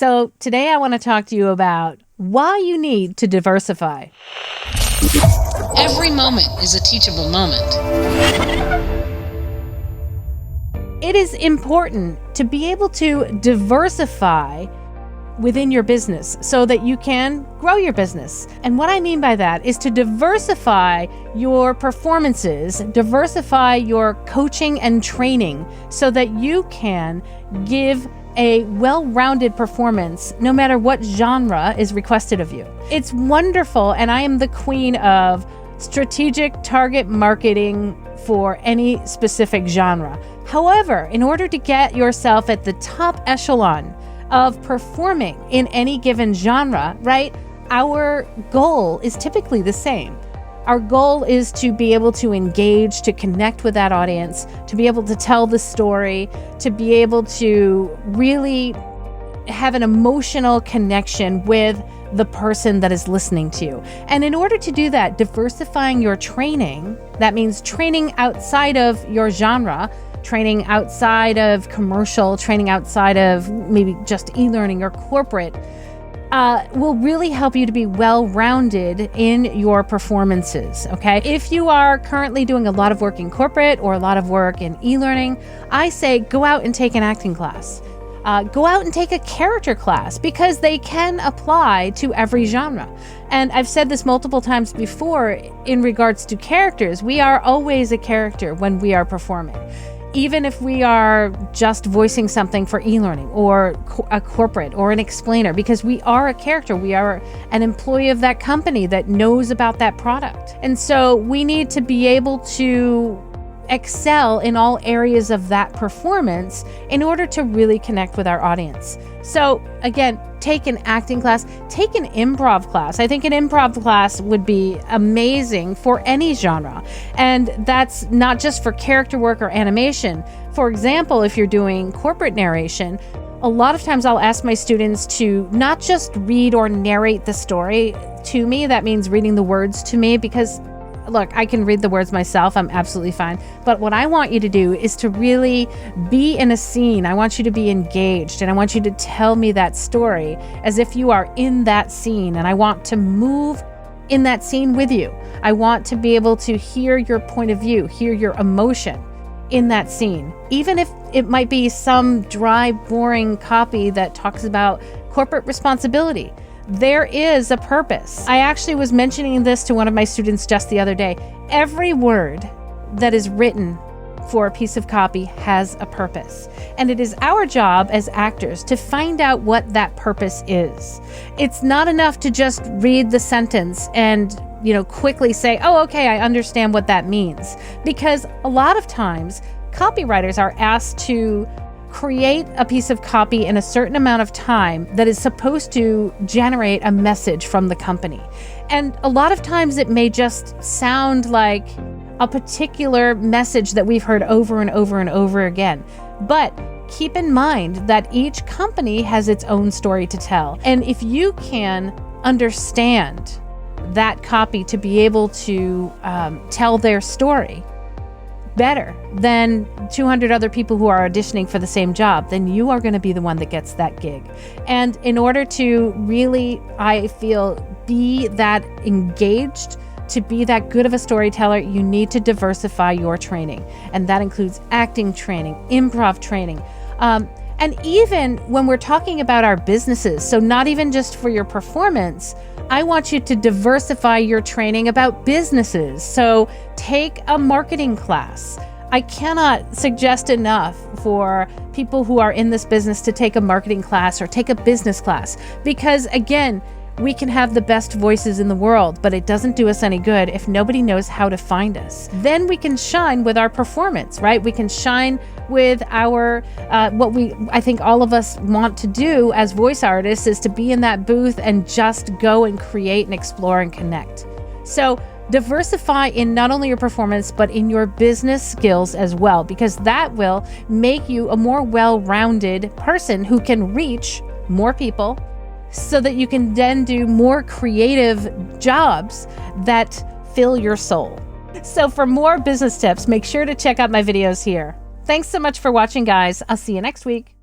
So today I want to talk to you about why you need to diversify. Every moment is a teachable moment. It is important to be able to diversify within your business so that you can grow your business. And what I mean by that is to diversify your performances, diversify your coaching and training so that you can give a well-rounded performance no matter what genre is requested of you. It's wonderful, and I am the queen of strategic target marketing for any specific genre. However, in order to get yourself at the top echelon of performing in any given genre, right, our goal is typically the same. Our goal is to be able to engage, to connect with that audience, to be able to tell the story, to be able to really have an emotional connection with the person that is listening to you. And in order to do that, diversifying your training, that means training outside of your genre, training outside of commercial, training outside of maybe just e-learning or corporate, will really help you to be well-rounded in your performances, okay? If you are currently doing a lot of work in corporate or a lot of work in e-learning, I say go out and take an acting class. Go out and take a character class because they can apply to every genre. And I've said this multiple times before in regards to characters. We are always a character when we are performing. Even if we are just voicing something for e-learning or a corporate or an explainer, because we are a character, we are an employee of that company that knows about that product. And so we need to be able to excel in all areas of that performance in order to really connect with our audience. So again, take an acting class, take an improv class. I think an improv class would be amazing for any genre. And that's not just for character work or animation. For example, if you're doing corporate narration, a lot of times I'll ask my students to not just read or narrate the story to me. That means reading the words to me because look, I can read the words myself. I'm absolutely fine. But what I want you to do is to really be in a scene. I want you to be engaged, and I want you to tell me that story as if you are in that scene, and I want to move in that scene with you. I want to be able to hear your point of view, hear your emotion in that scene, even if it might be some dry, boring copy that talks about corporate responsibility. There is a purpose. I actually was mentioning this to one of my students just the other day. Every word that is written for a piece of copy has a purpose. And it is our job as actors to find out what that purpose is. It's not enough to just read the sentence and, quickly say, oh, okay, I understand what that means. Because a lot of times, copywriters are asked to create a piece of copy in a certain amount of time that is supposed to generate a message from the company. And a lot of times it may just sound like a particular message that we've heard over and over and over again. But keep in mind that each company has its own story to tell. And if you can understand that copy to be able to tell their story better than 200 other people who are auditioning for the same job, then you are going to be the one that gets that gig. And in order to really, I feel, be that engaged, to be that good of a storyteller, you need to diversify your training. And that includes acting training, improv training, and even when we're talking about our businesses, so not even just for your performance, I want you to diversify your training about businesses. So take a marketing class. I cannot suggest enough for people who are in this business to take a marketing class or take a business class, because again, we can have the best voices in the world, but it doesn't do us any good if nobody knows how to find us. Then we can shine with our performance, right? We can shine with our, I think all of us want to do as voice artists is to be in that booth and just go and create and explore and connect. So diversify in not only your performance, but in your business skills as well, because that will make you a more well-rounded person who can reach more people, so that you can then do more creative jobs that fill your soul. So for more business tips, make sure to check out my videos here. Thanks so much for watching, guys. I'll see you next week.